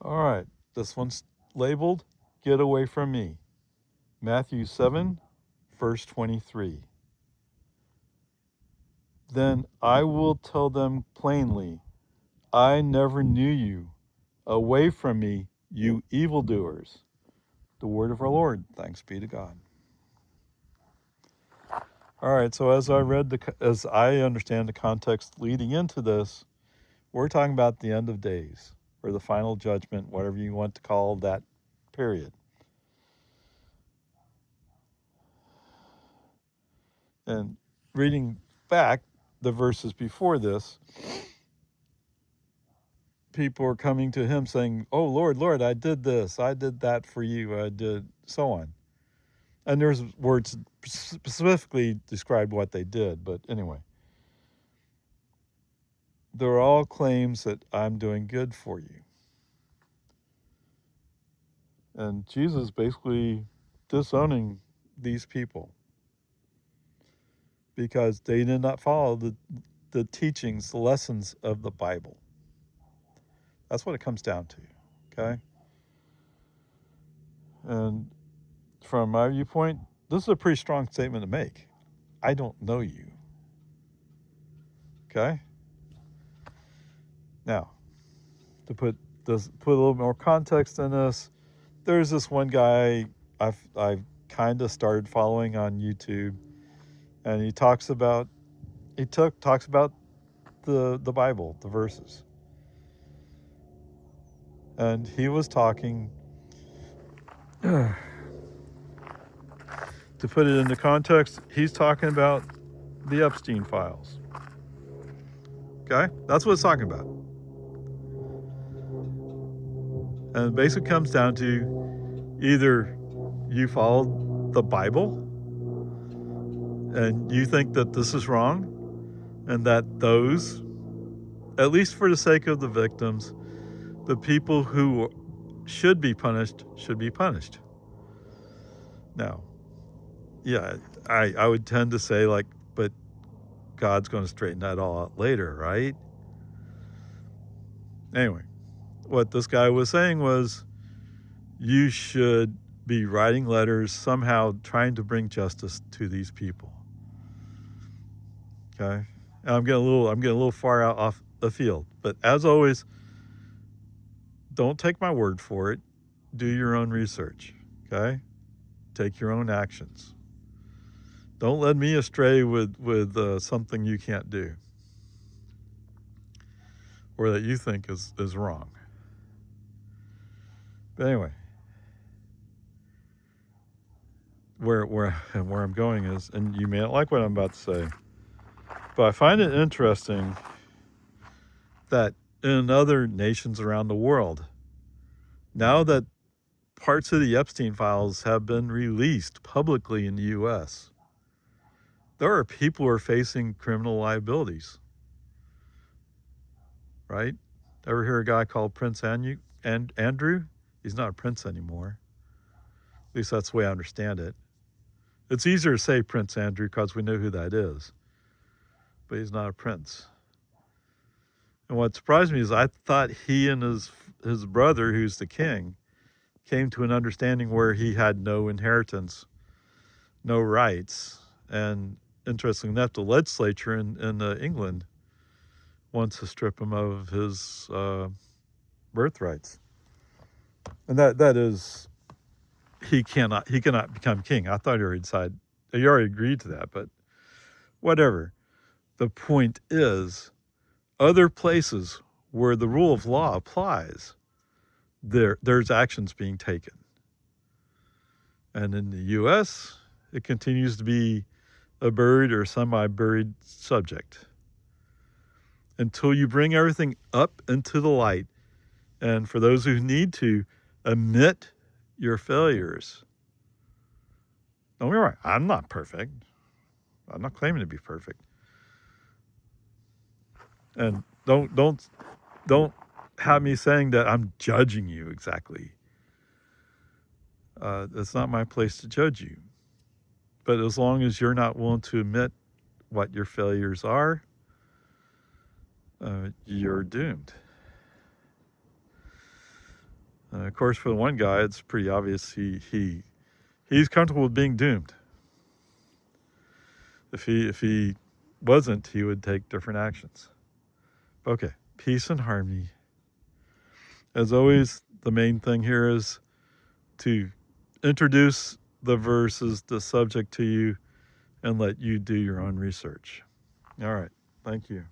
All right, this one's labeled Get Away From Me. Matthew 7, verse 23. Then I will tell them plainly, I never knew you. Away from me, you evildoers. The word of our Lord. Thanks be to God. All right, so as I understand the context leading into this, we're talking about the end of days, or the final judgment, whatever you want to call that period. And reading back the verses before this, people are coming to him saying, "Oh Lord, Lord, I did this, I did that for you, I did so on." And there's words specifically describe what they did, but anyway, they're all claims that I'm doing good for you. And Jesus basically disowning these people because they did not follow the teachings, the lessons of the Bible. That's what it comes down to, okay? And from my viewpoint, this is a pretty strong statement to make. I don't know you, okay? Now, to put a little more context in this, there's this one guy I've kind of started following on YouTube, and he talks about the Bible, the verses, and he was talking. To put it into context, he's talking about the Epstein files. Okay, that's what it's talking about, and it basically comes down to either you follow the Bible and you think that this is wrong, and that those, at least for the sake of the victims, the people who should be punished should be punished. Now, yeah, I would tend to say, like, but God's going to straighten that all out later, right? Anyway, what this guy was saying was you should be writing letters somehow trying to bring justice to these people. Okay? And I'm getting a little far out off the field, but as always, don't take my word for it. Do your own research. Okay? Take your own actions. Don't lead me astray with something you can't do or that you think is wrong. But anyway, where I'm going is, and you may not like what I'm about to say, but I find it interesting that in other nations around the world, now that parts of the Epstein files have been released publicly in the U.S., there are people who are facing criminal liabilities. Right? Ever hear a guy called Prince Andrew? He's not a prince anymore. At least that's the way I understand it. It's easier to say Prince Andrew because we know who that is, but he's not a prince. And what surprised me is I thought he and his brother, who's the king, came to an understanding where he had no inheritance, no rights. And interestingly enough, the legislature in England wants to strip him of his birthrights. And that is, he cannot become king. I thought he already agreed to that, but whatever. The point is, other places where the rule of law applies, there's actions being taken. And in the US, it continues to be a buried or semi-buried subject until you bring everything up into the light. And for those who need to, admit your failures. Don't get me wrong, I'm not perfect. I'm not claiming to be perfect. And don't have me saying that I'm judging you exactly. It's not my place to judge you. But as long as you're not willing to admit what your failures are, you're doomed. Of course, for the one guy, it's pretty obvious he's comfortable with being doomed. If he wasn't, he would take different actions. Okay, peace and harmony. As always, the main thing here is to introduce the verses, the subject to you, and let you do your own research. All right, thank you.